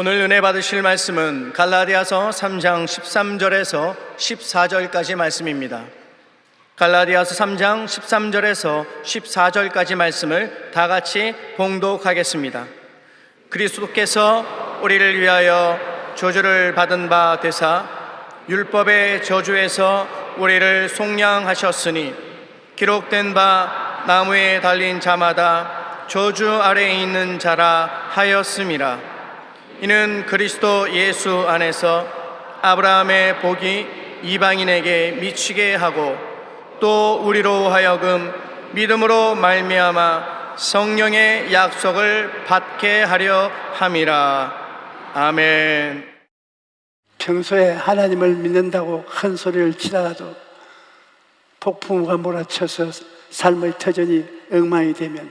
오늘 은혜 받으실 말씀은 갈라디아서 3장 13절에서 14절까지 말씀입니다. 갈라디아서 3장 13절에서 14절까지 말씀을 다 같이 봉독하겠습니다. 그리스도께서 우리를 위하여 저주를 받은 바 되사 율법의 저주에서 우리를 속량하셨으니 기록된 바 나무에 달린 자마다 저주 아래에 있는 자라 하였음이라. 이는 그리스도 예수 안에서 아브라함의 복이 이방인에게 미치게 하고 또 우리로 하여금 믿음으로 말미암아 성령의 약속을 받게 하려 함이라. 아멘. 평소에 하나님을 믿는다고 큰 소리를 치다가도 폭풍우가 몰아쳐서 삶의 터전이 엉망이 되면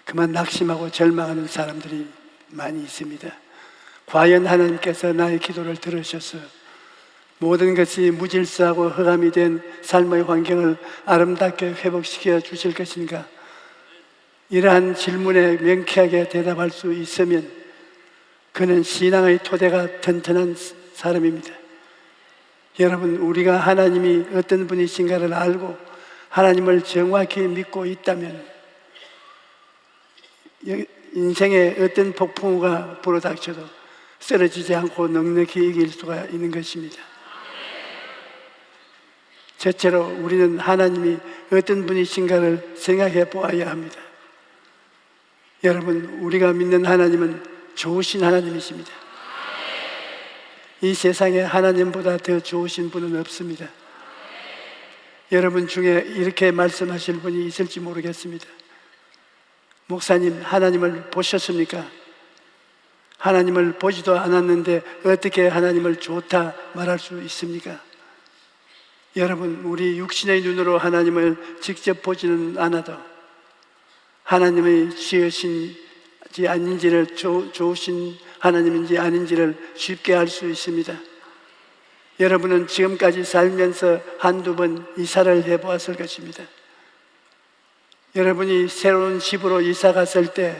그만 낙심하고 절망하는 사람들이 많이 있습니다. 과연 하나님께서 나의 기도를 들으셔서 모든 것이 무질서하고 흑암이 된 삶의 환경을 아름답게 회복시켜 주실 것인가? 이러한 질문에 명쾌하게 대답할 수 있으면 그는 신앙의 토대가 튼튼한 사람입니다. 여러분, 우리가 하나님이 어떤 분이신가를 알고 하나님을 정확히 믿고 있다면 인생에 어떤 폭풍우가 불어닥쳐도 쓰러지지 않고 넉넉히 이길 수가 있는 것입니다. 첫째로 우리는 하나님이 어떤 분이신가를 생각해 보아야 합니다. 여러분, 우리가 믿는 하나님은 좋으신 하나님이십니다. 이 세상에 하나님보다 더 좋으신 분은 없습니다. 여러분 중에 이렇게 말씀하실 분이 있을지 모르겠습니다. 목사님, 하나님을 보셨습니까? 하나님을 보지도 않았는데 어떻게 하나님을 좋다 말할 수 있습니까? 여러분, 우리 육신의 눈으로 하나님을 직접 보지는 않아도 하나님의 지으신지 아닌지를 좋으신 하나님인지 아닌지를 쉽게 알 수 있습니다. 여러분은 지금까지 살면서 한두 번 이사를 해보았을 것입니다. 여러분이 새로운 집으로 이사 갔을 때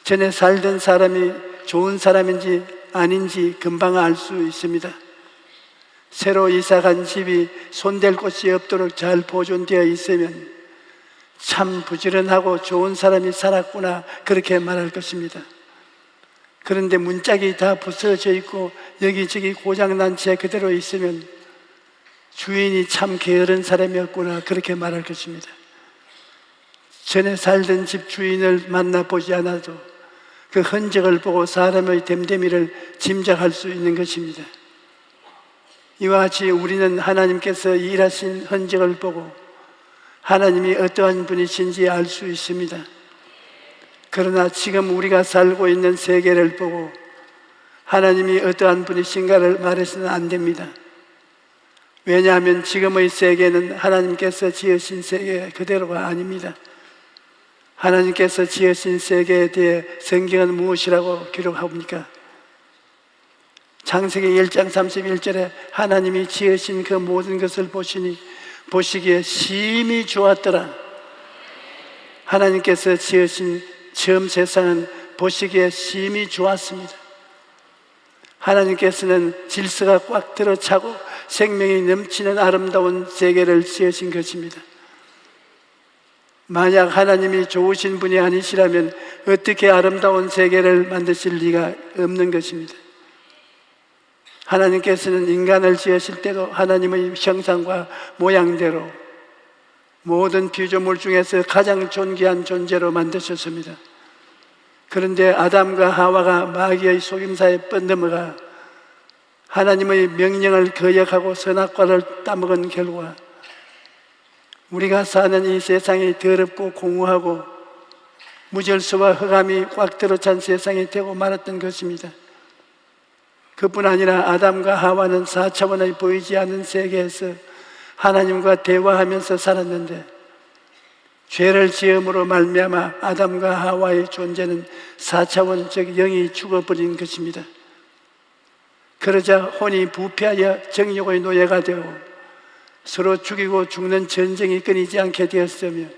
전에 살던 사람이 좋은 사람인지 아닌지 금방 알 수 있습니다. 새로 이사 간 집이 손댈 곳이 없도록 잘 보존되어 있으면 참 부지런하고 좋은 사람이 살았구나, 그렇게 말할 것입니다. 그런데 문짝이 다 부서져 있고 여기저기 고장난 채 그대로 있으면 주인이 참 게으른 사람이었구나, 그렇게 말할 것입니다. 전에 살던 집 주인을 만나보지 않아도 그 흔적을 보고 사람의 됨됨이를 짐작할 수 있는 것입니다. 이와 같이 우리는 하나님께서 일하신 흔적을 보고 하나님이 어떠한 분이신지 알 수 있습니다. 그러나 지금 우리가 살고 있는 세계를 보고 하나님이 어떠한 분이신가를 말해서는 안 됩니다. 왜냐하면 지금의 세계는 하나님께서 지으신 세계 그대로가 아닙니다. 하나님께서 지으신 세계에 대해 성경은 무엇이라고 기록합니까? 창세기 1장 31절에 하나님이 지으신 그 모든 것을 보시기에 심히 좋았더라. 하나님께서 지으신 처음 세상은 보시기에 심히 좋았습니다. 하나님께서는 질서가 꽉 들어차고 생명이 넘치는 아름다운 세계를 지으신 것입니다. 만약 하나님이 좋으신 분이 아니시라면 어떻게 아름다운 세계를 만드실 리가 없는 것입니다. 하나님께서는 인간을 지으실 때도 하나님의 형상과 모양대로 모든 피조물 중에서 가장 존귀한 존재로 만드셨습니다. 그런데 아담과 하와가 마귀의 속임사에 뻗넘어가 하나님의 명령을 거역하고 선악과를 따먹은 결과 우리가 사는 이 세상이 더럽고 공허하고 무질서와 흑암이 꽉 들어찬 세상이 되고 말았던 것입니다. 그뿐 아니라 아담과 하와는 4차원의 보이지 않는 세계에서 하나님과 대화하면서 살았는데 죄를 지음으로 말미암아 아담과 하와의 존재는 4차원 즉 영이 죽어버린 것입니다. 그러자 혼이 부패하여 정욕의 노예가 되고 서로 죽이고 죽는 전쟁이 끊이지 않게 되었으며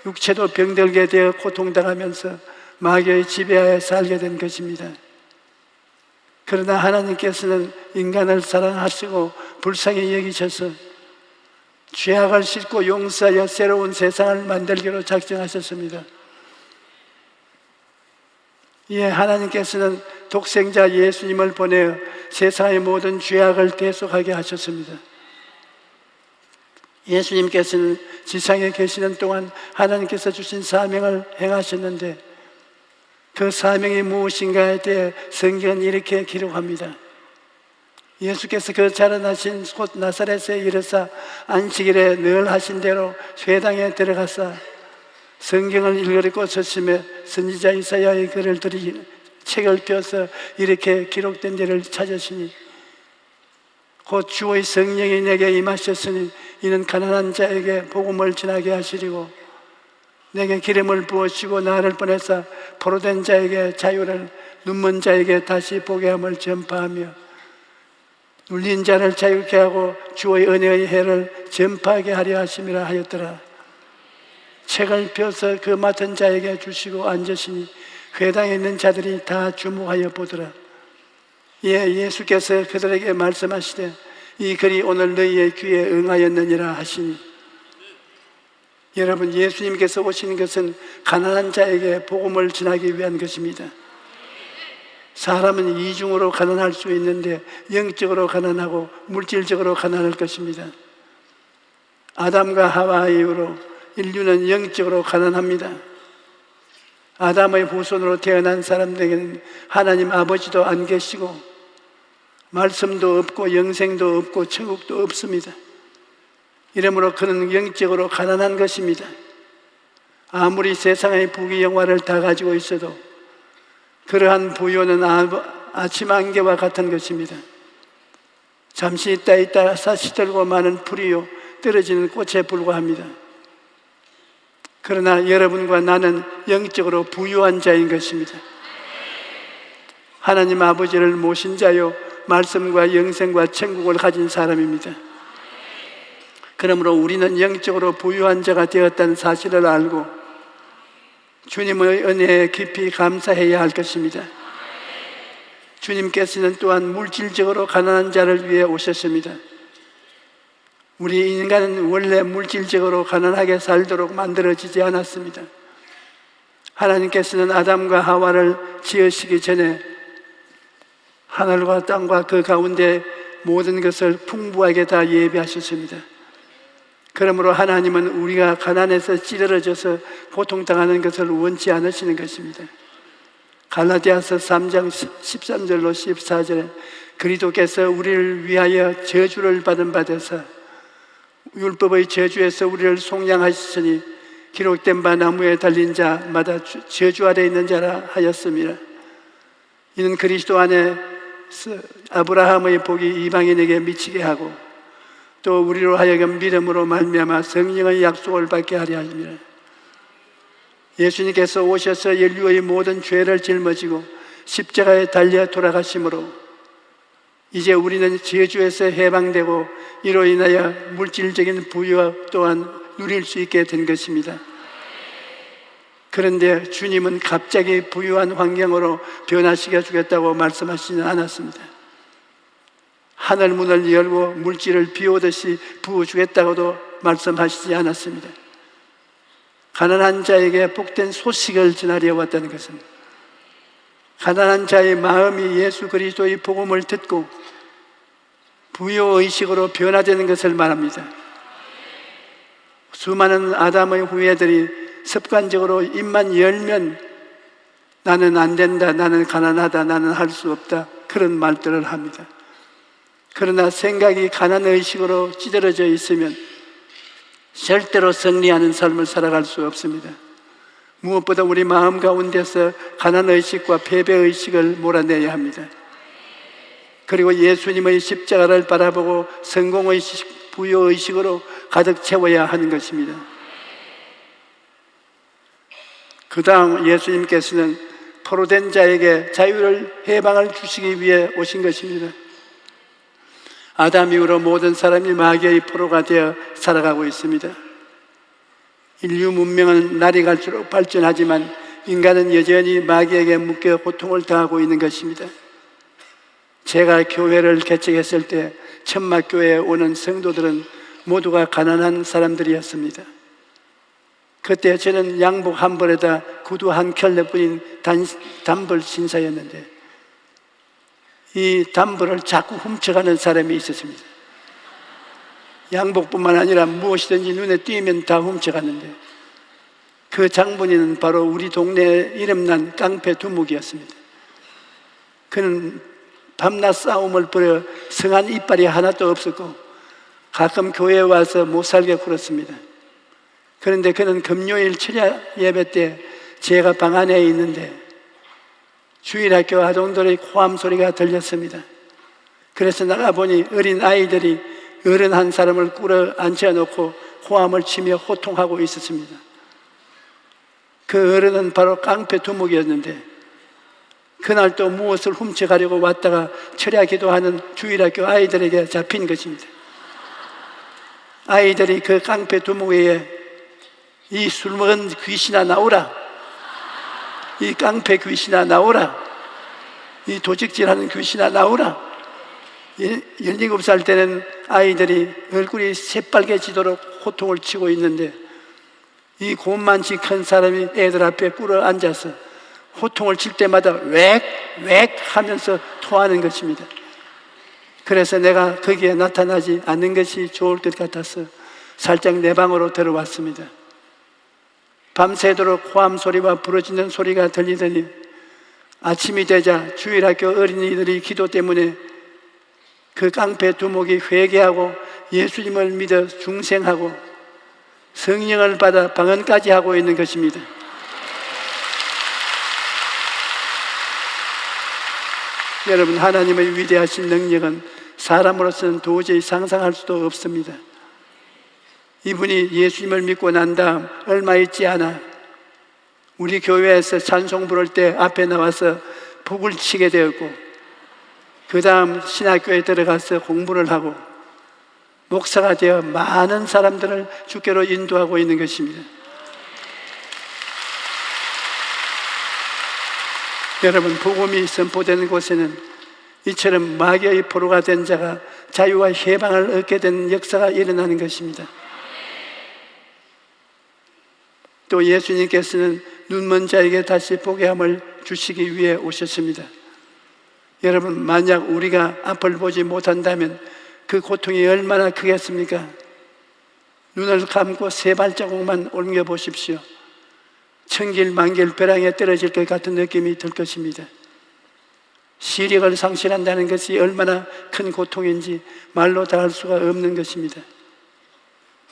육체도 병들게 되어 고통당하면서 마귀의 지배하에 살게 된 것입니다. 그러나 하나님께서는 인간을 사랑하시고 불쌍히 여기셔서 죄악을 씻고 용서하여 새로운 세상을 만들기로 작정하셨습니다. 이에 하나님께서는 독생자 예수님을 보내어 세상의 모든 죄악을 대속하게 하셨습니다. 예수님께서는 지상에 계시는 동안 하나님께서 주신 사명을 행하셨는데 그 사명이 무엇인가에 대해 성경은 이렇게 기록합니다. 예수께서 그 자라나신 곳 나사렛에 이르사 안식일에 늘 하신 대로 회당에 들어가사 성경을 읽으려고 서심해 선지자 이사야의 글을 들이 책을 펴서 이렇게 기록된 데를 찾으시니 곧 주의 성령이 내게 임하셨으니 이는 가난한 자에게 복음을 전하게 하시리고 내게 기름을 부으시고 나를 보내사 포로된 자에게 자유를 눈먼 자에게 다시 보게 함을 전파하며 눌린 자를 자유케 하고 주의 은혜의 해를 전파하게 하려 하심이라 하였더라. 책을 펴서 그 맡은 자에게 주시고 앉으시니 회당에 있는 자들이 다 주목하여 보더라. 이에 예수께서 그들에게 말씀하시되 이 글이 오늘 너희의 귀에 응하였느니라 하시니 여러분, 예수님께서 오신 것은 가난한 자에게 복음을 전하기 위한 것입니다. 사람은 이중으로 가난할 수 있는데 영적으로 가난하고 물질적으로 가난할 것입니다. 아담과 하와 이후로 인류는 영적으로 가난합니다. 아담의 후손으로 태어난 사람들에게는 하나님 아버지도 안 계시고 말씀도 없고 영생도 없고 천국도 없습니다. 이러므로 그는 영적으로 가난한 것입니다. 아무리 세상의 부귀영화를 다 가지고 있어도 그러한 부요는 아침 안개와 같은 것입니다. 잠시 있다 사시들고 마는 풀이요 떨어지는 꽃에 불과합니다. 그러나 여러분과 나는 영적으로 부유한 자인 것입니다. 하나님 아버지를 모신 자요 말씀과 영생과 천국을 가진 사람입니다. 그러므로 우리는 영적으로 부유한 자가 되었다는 사실을 알고 주님의 은혜에 깊이 감사해야 할 것입니다. 주님께서는 또한 물질적으로 가난한 자를 위해 오셨습니다. 우리 인간은 원래 물질적으로 가난하게 살도록 만들어지지 않았습니다. 하나님께서는 아담과 하와를 지으시기 전에 하늘과 땅과 그 가운데 모든 것을 풍부하게 다 예비하셨습니다. 그러므로 하나님은 우리가 가난해서 찌들어져서 고통당하는 것을 원치 않으시는 것입니다. 갈라디아서 3장 13절로 14절에 그리스도께서 우리를 위하여 저주를 받은 바 되사 율법의 저주에서 우리를 속량하시니 기록된 바 나무에 달린 자마다 저주 아래 있는 자라 하였습니다. 이는 그리스도 안에 아브라함의 복이 이방인에게 미치게 하고 또 우리로 하여금 믿음으로 말미암아 성령의 약속을 받게 하려 하십니다. 예수님께서 오셔서 인류의 모든 죄를 짊어지고 십자가에 달려 돌아가심으로 이제 우리는 저주에서 해방되고 이로 인하여 물질적인 부유 또한 누릴 수 있게 된 것입니다. 그런데 주님은 갑자기 부유한 환경으로 변화시켜 주겠다고 말씀하시지는 않았습니다. 하늘 문을 열고 물질을 비오듯이 부어주겠다고도 말씀하시지 않았습니다. 가난한 자에게 복된 소식을 전하려 왔다는 것은 가난한 자의 마음이 예수 그리스도의 복음을 듣고 부요의식으로 변화되는 것을 말합니다. 수많은 아담의 후예들이 습관적으로 입만 열면 나는 안 된다, 나는 가난하다, 나는 할 수 없다, 그런 말들을 합니다. 그러나 생각이 가난의식으로 찌들어져 있으면 절대로 승리하는 삶을 살아갈 수 없습니다. 무엇보다 우리 마음 가운데서 가난의식과 패배의식을 몰아내야 합니다. 그리고 예수님의 십자가를 바라보고 성공의식, 부요의식으로 가득 채워야 하는 것입니다. 그 다음 예수님께서는 포로된 자에게 자유를 해방을 주시기 위해 오신 것입니다. 아담 이후로 모든 사람이 마귀의 포로가 되어 살아가고 있습니다. 인류 문명은 날이 갈수록 발전하지만 인간은 여전히 마귀에게 묶여 고통을 당하고 있는 것입니다. 제가 교회를 개척했을 때 천막교회에 오는 성도들은 모두가 가난한 사람들이었습니다. 그때 저는 양복 한 벌에다 구두 한 켤레뿐인 단벌 신사였는데 이 단벌을 자꾸 훔쳐가는 사람이 있었습니다. 양복뿐만 아니라 무엇이든지 눈에 띄면 다 훔쳐갔는데 그 장본인은 바로 우리 동네에 이름난 깡패 두목이었습니다. 그는 밤낮 싸움을 벌여 성한 이빨이 하나도 없었고 가끔 교회에 와서 못 살게 굴었습니다. 그런데 그는 금요일 철야 예배 때 제가 방 안에 있는데 주일학교 아동들의 호함 소리가 들렸습니다. 그래서 나가보니 어린 아이들이 어른 한 사람을 꿇어 앉혀놓고 호함을 치며 호통하고 있었습니다. 그 어른은 바로 깡패 두목이었는데 그날 또 무엇을 훔쳐가려고 왔다가 철야 기도하는 주일학교 아이들에게 잡힌 것입니다. 아이들이 그 깡패 두목에게 이 술 먹은 귀신아 나오라, 이 깡패 귀신아 나오라, 이 도적질하는 귀신아 나오라. 17살 때는 아이들이 얼굴이 새빨개지도록 호통을 치고 있는데 이 곰만치 큰 사람이 애들 앞에 꿇어 앉아서 호통을 칠 때마다 웩 하면서 토하는 것입니다. 그래서 내가 거기에 나타나지 않는 것이 좋을 것 같아서 살짝 내 방으로 들어왔습니다. 밤새도록 호함 소리와 부러지는 소리가 들리더니 아침이 되자 주일학교 어린이들이 기도 때문에 그 깡패 두목이 회개하고 예수님을 믿어 중생하고 성령을 받아 방언까지 하고 있는 것입니다. 여러분, 하나님의 위대하신 능력은 사람으로서는 도저히 상상할 수도 없습니다. 이분이 예수님을 믿고 난 다음 얼마 있지 않아 우리 교회에서 찬송 부를 때 앞에 나와서 북을 치게 되었고 그 다음 신학교에 들어가서 공부를 하고 목사가 되어 많은 사람들을 주께로 인도하고 있는 것입니다. 여러분, 복음이 선포되는 곳에는 이처럼 마귀의 포로가 된 자가 자유와 해방을 얻게 된 역사가 일어나는 것입니다. 또 예수님께서는 눈먼 자에게 다시 보게 함을 주시기 위해 오셨습니다. 여러분, 만약 우리가 앞을 보지 못한다면 그 고통이 얼마나 크겠습니까? 눈을 감고 세 발자국만 옮겨보십시오. 천길 만길 벼랑에 떨어질 것 같은 느낌이 들 것입니다. 시력을 상실한다는 것이 얼마나 큰 고통인지 말로 다 할 수가 없는 것입니다.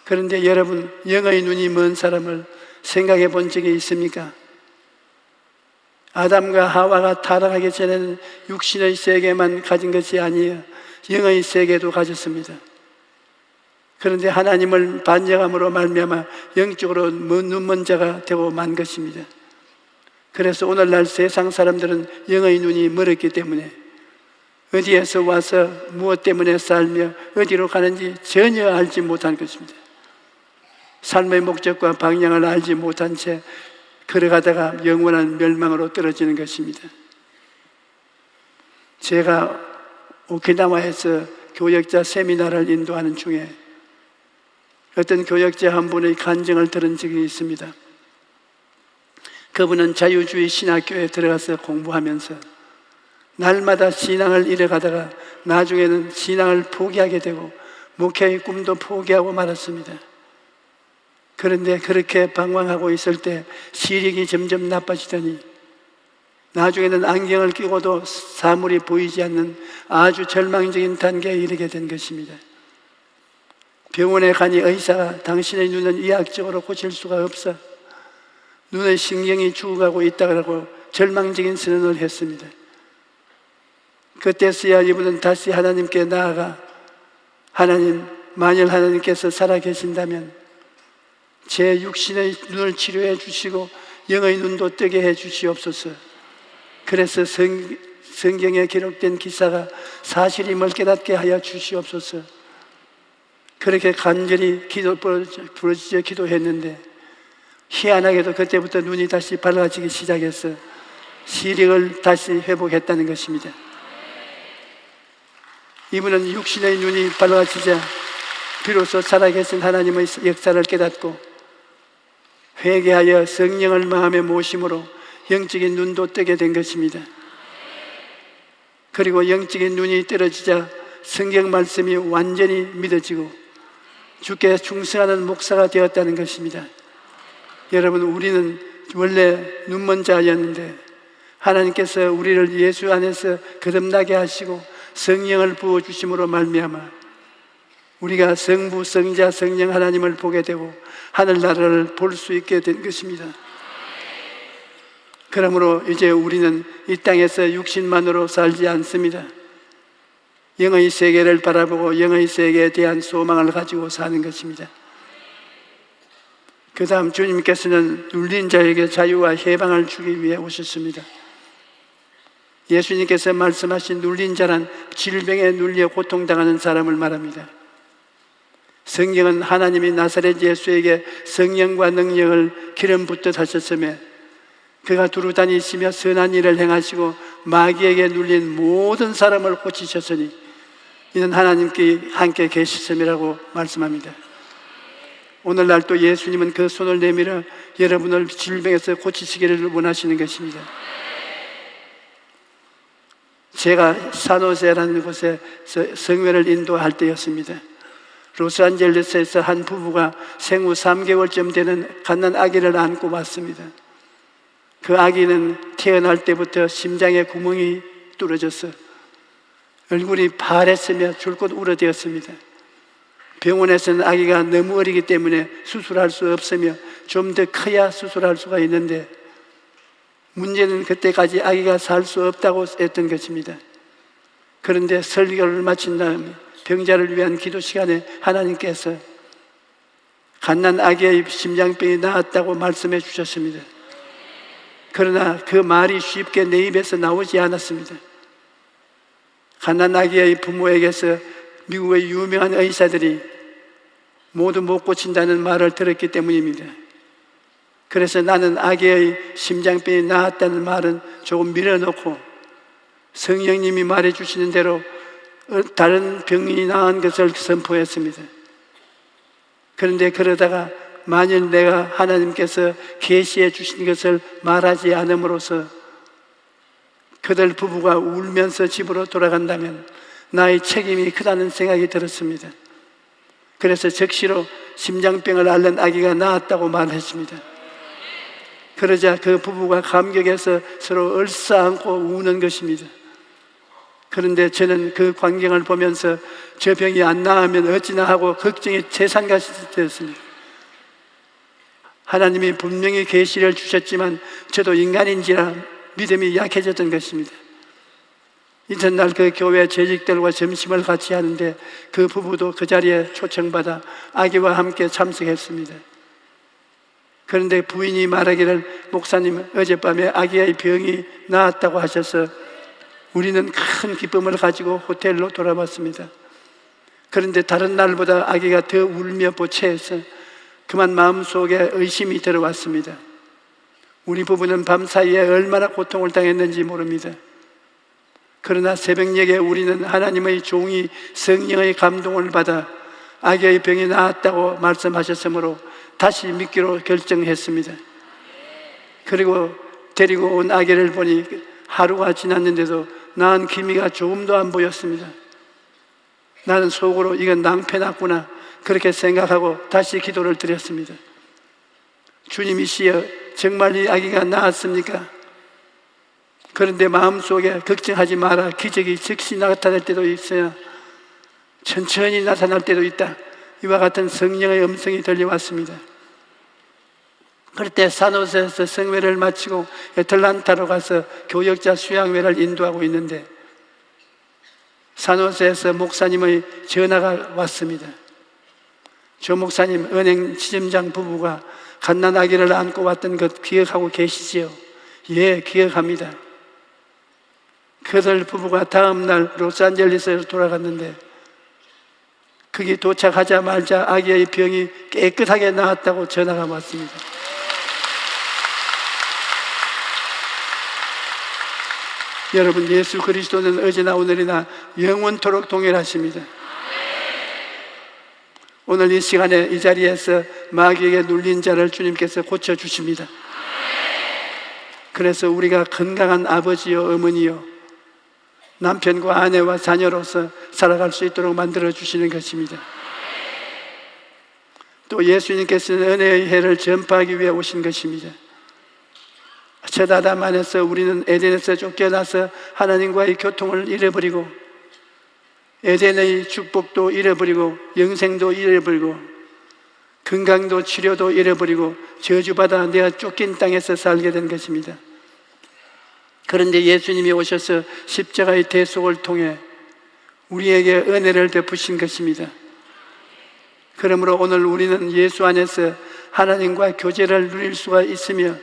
그런데 여러분, 영의 눈이 먼 사람을 생각해 본 적이 있습니까? 아담과 하와가 타락하기 전에는 육신의 세계만 가진 것이 아니에요. 영의 세계도 가졌습니다. 그런데 하나님을 반역함으로 말미암아 영적으로 눈먼 자가 되고 만 것입니다. 그래서 오늘날 세상 사람들은 영의 눈이 멀었기 때문에 어디에서 와서 무엇 때문에 살며 어디로 가는지 전혀 알지 못한 것입니다. 삶의 목적과 방향을 알지 못한 채 걸어가다가 영원한 멸망으로 떨어지는 것입니다. 제가 오키나와에서 교역자 세미나를 인도하는 중에 어떤 교역자 한 분의 간증을 들은 적이 있습니다. 그분은 자유주의 신학교에 들어가서 공부하면서 날마다 신앙을 잃어가다가 나중에는 신앙을 포기하게 되고 목회의 꿈도 포기하고 말았습니다. 그런데 그렇게 방황하고 있을 때 시력이 점점 나빠지더니 나중에는 안경을 끼고도 사물이 보이지 않는 아주 절망적인 단계에 이르게 된 것입니다. 병원에 가니 의사가 당신의 눈은 의학적으로 고칠 수가 없어, 눈의 신경이 죽어가고 있다고 절망적인 선언을 했습니다. 그때서야 이분은 다시 하나님께 나아가 하나님, 만일 하나님께서 살아계신다면 제 육신의 눈을 치료해 주시고 영의 눈도 뜨게 해 주시옵소서. 그래서 성경에 기록된 기사가 사실임을 깨닫게 하여 주시옵소서. 그렇게 간절히 부르짖어 기도했는데 희한하게도 그때부터 눈이 다시 밝아지기 시작해서 시력을 다시 회복했다는 것입니다. 이분은 육신의 눈이 밝아지자 비로소 살아계신 하나님의 역사를 깨닫고 회개하여 성령을 마음에 모심으로 영적인 눈도 뜨게 된 것입니다. 그리고 영적인 눈이 떨어지자 성경 말씀이 완전히 믿어지고 주께 충성하는 목사가 되었다는 것입니다. 여러분, 우리는 원래 눈먼 자였는데 하나님께서 우리를 예수 안에서 거듭나게 하시고 성령을 부어주심으로 말미암아 우리가 성부, 성자, 성령 하나님을 보게 되고 하늘나라를 볼 수 있게 된 것입니다. 그러므로 이제 우리는 이 땅에서 육신만으로 살지 않습니다. 영의 세계를 바라보고 영의 세계에 대한 소망을 가지고 사는 것입니다. 그 다음 주님께서는 눌린 자에게 자유와 해방을 주기 위해 오셨습니다. 예수님께서 말씀하신 눌린 자란 질병에 눌려 고통당하는 사람을 말합니다. 성경은 하나님이 나사렛 예수에게 성령과 능력을 기름 붓듯 하셨으며 그가 두루 다니시며 선한 일을 행하시고 마귀에게 눌린 모든 사람을 고치셨으니 이는 하나님께 함께 계시음이라고 말씀합니다. 오늘날 또 예수님은 그 손을 내밀어 여러분을 질병에서 고치시기를 원하시는 것입니다. 제가 산호세라는 곳에 성회를 인도할 때였습니다. 로스안젤레스에서 한 부부가 생후 3개월쯤 되는 갓난 아기를 안고 왔습니다. 그 아기는 태어날 때부터 심장에 구멍이 뚫어져서 얼굴이 파랬으며 줄곧 울어대었습니다. 병원에서는 아기가 너무 어리기 때문에 수술할 수 없으며 좀 더 커야 수술할 수가 있는데 문제는 그때까지 아기가 살 수 없다고 했던 것입니다. 그런데 설교를 마친 다음에 병자를 위한 기도 시간에 하나님께서 갓난 아기의 심장병이 나았다고 말씀해 주셨습니다. 그러나 그 말이 쉽게 내 입에서 나오지 않았습니다. 갓난 아기의 부모에게서 미국의 유명한 의사들이 모두 못 고친다는 말을 들었기 때문입니다. 그래서 나는 아기의 심장병이 나았다는 말은 조금 밀어놓고 성령님이 말해주시는 대로 다른 병이 나은 것을 선포했습니다. 그런데 그러다가 만일 내가 하나님께서 계시해 주신 것을 말하지 않음으로써 그들 부부가 울면서 집으로 돌아간다면 나의 책임이 크다는 생각이 들었습니다. 그래서 즉시로 심장병을 앓는 아기가 나았다고 말했습니다. 그러자 그 부부가 감격해서 서로 얼싸안고 우는 것입니다. 그런데 저는 그 광경을 보면서 저 병이 안 나으면 어찌나 하고 걱정이 재산같이 되었습니다. 하나님이 분명히 계시를 주셨지만 저도 인간인지라 믿음이 약해졌던 것입니다. 이튿날 그 교회 재직들과 점심을 같이 하는데 그 부부도 그 자리에 초청받아 아기와 함께 참석했습니다. 그런데 부인이 말하기를 목사님 어젯밤에 아기의 병이 나았다고 하셔서 우리는 큰 기쁨을 가지고 호텔로 돌아왔습니다. 그런데 다른 날보다 아기가 더 울며 보채해서 그만 마음속에 의심이 들어왔습니다. 우리 부부는 밤사이에 얼마나 고통을 당했는지 모릅니다. 그러나 새벽녘에 우리는 하나님의 종이 성령의 감동을 받아 아기의 병이 나았다고 말씀하셨으므로 다시 믿기로 결정했습니다. 그리고 데리고 온 아기를 보니 하루가 지났는데도 낳은 기미가 조금도 안 보였습니다. 나는 속으로 이건 낭패 났구나 그렇게 생각하고 다시 기도를 드렸습니다. 주님이시여 정말 이 아기가 나았습니까? 그런데 마음속에 걱정하지 마라, 기적이 즉시 나타날 때도 있어야 천천히 나타날 때도 있다, 이와 같은 성령의 음성이 들려왔습니다. 그럴 때 산호세에서 성회를 마치고 애틀란타로 가서 교역자 수양회를 인도하고 있는데 산호세에서 목사님의 전화가 왔습니다. 조 목사님, 은행 지점장 부부가 갓난 아기를 안고 왔던 것 기억하고 계시지요? 예, 기억합니다. 그들 부부가 다음날 로스안젤레스로 돌아갔는데 거기 도착하자마자 아기의 병이 깨끗하게 나았다고 전화가 왔습니다. 여러분, 예수 그리스도는 어제나 오늘이나 영원토록 동일하십니다. 오늘 이 시간에 이 자리에서 마귀에게 눌린 자를 주님께서 고쳐주십니다. 그래서 우리가 건강한 아버지요 어머니요 남편과 아내와 자녀로서 살아갈 수 있도록 만들어주시는 것입니다. 또 예수님께서는 은혜의 해를 전파하기 위해 오신 것입니다. 첫 아담 안에서 우리는 에덴에서 쫓겨나서 하나님과의 교통을 잃어버리고 에덴의 축복도 잃어버리고 영생도 잃어버리고 건강도 치료도 잃어버리고 저주받아 내가 쫓긴 땅에서 살게 된 것입니다. 그런데 예수님이 오셔서 십자가의 대속을 통해 우리에게 은혜를 베푸신 것입니다. 그러므로 오늘 우리는 예수 안에서 하나님과 교제를 누릴 수가 있으며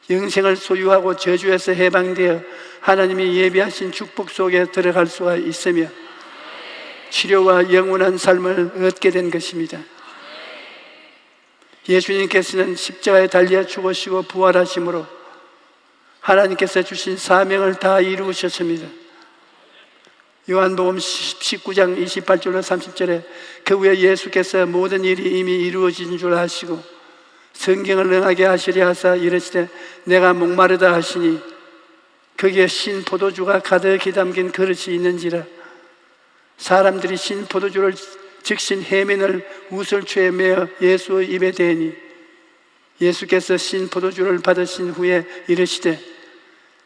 영생을 소유하고 저주에서 해방되어 하나님이 예비하신 축복 속에 들어갈 수가 있으며 치료와 영원한 삶을 얻게 된 것입니다. 예수님께서는 십자가에 달려 죽으시고 부활하심으로 하나님께서 주신 사명을 다 이루셨습니다. 요한복음 19장 28절로 30절에 그 후에 예수께서 모든 일이 이미 이루어진 줄 아시고 성경을 능하게 하시려 하사 이르시되 내가 목마르다 하시니 거기에 신 포도주가 가득히 담긴 그릇이 있는지라 사람들이 신 포도주를 즉신 해면을 우슬초에 메어 예수의 입에 대니 예수께서 신 포도주를 받으신 후에 이르시되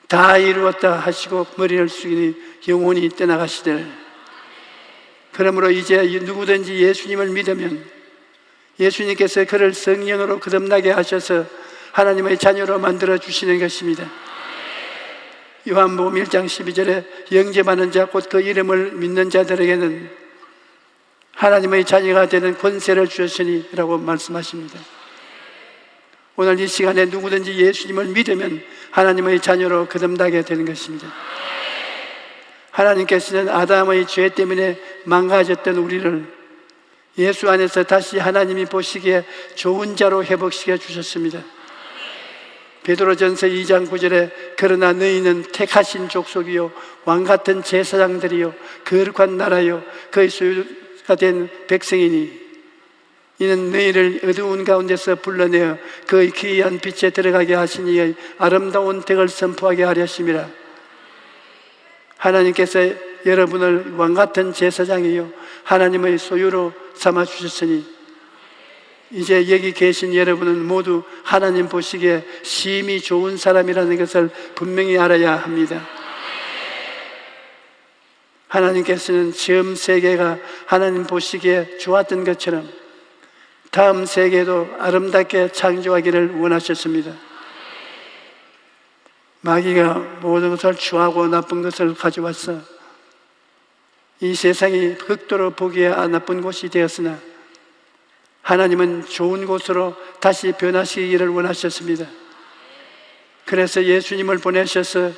다 이루었다 하시고 머리를 숙이니 영혼이 떠나가시되 그러므로 이제 누구든지 예수님을 믿으면 예수님께서 그를 성령으로 거듭나게 하셔서 하나님의 자녀로 만들어 주시는 것입니다. 요한복음 1장 12절에 영접하는 자 곧 그 이름을 믿는 자들에게는 하나님의 자녀가 되는 권세를 주셨으니 라고 말씀하십니다. 오늘 이 시간에 누구든지 예수님을 믿으면 하나님의 자녀로 거듭나게 되는 것입니다. 하나님께서는 아담의 죄 때문에 망가졌던 우리를 예수 안에서 다시 하나님이 보시기에 좋은 자로 회복시켜 주셨습니다. 베드로전서 2장 9절에 그러나 너희는 택하신 족속이요 왕같은 제사장들이요 거룩한 나라요 그의 소유가 된 백성이니 이는 너희를 어두운 가운데서 불러내어 그의 기이한 빛에 들어가게 하시니 아름다운 덕을 선포하게 하려 하심이라. 하나님께서 여러분을 왕같은 제사장이요 하나님의 소유로 삼아 주셨으니 이제 여기 계신 여러분은 모두 하나님 보시기에 심히 좋은 사람이라는 것을 분명히 알아야 합니다. 하나님께서는 처음 세계가 하나님 보시기에 좋았던 것처럼 다음 세계도 아름답게 창조하기를 원하셨습니다. 마귀가 모든 것을 추하고 나쁜 것을 가져와서 이 세상이 극도로 보기에 나쁜 곳이 되었으나 하나님은 좋은 곳으로 다시 변화시키기를 원하셨습니다. 그래서 예수님을 보내셔서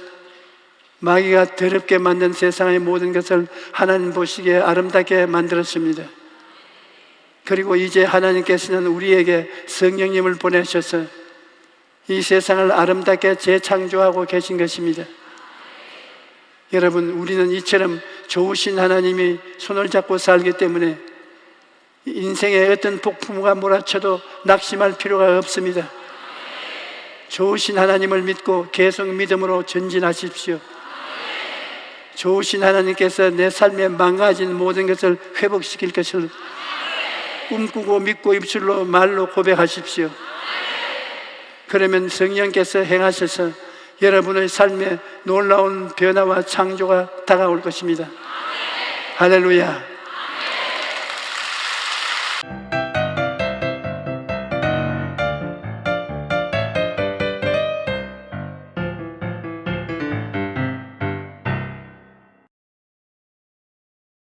마귀가 더럽게 만든 세상의 모든 것을 하나님 보시기에 아름답게 만들었습니다. 그리고 이제 하나님께서는 우리에게 성령님을 보내셔서 이 세상을 아름답게 재창조하고 계신 것입니다. 여러분, 우리는 이처럼 좋으신 하나님이 손을 잡고 살기 때문에 인생에 어떤 폭풍우가 몰아쳐도 낙심할 필요가 없습니다. 좋으신 하나님을 믿고 계속 믿음으로 전진하십시오. 좋으신 하나님께서 내 삶에 망가진 모든 것을 회복시킬 것을 꿈꾸고 믿고 입술로 말로 고백하십시오. 그러면 성령께서 행하셔서 여러분의 삶에 놀라운 변화와 창조가 다가올 것입니다. 할렐루야.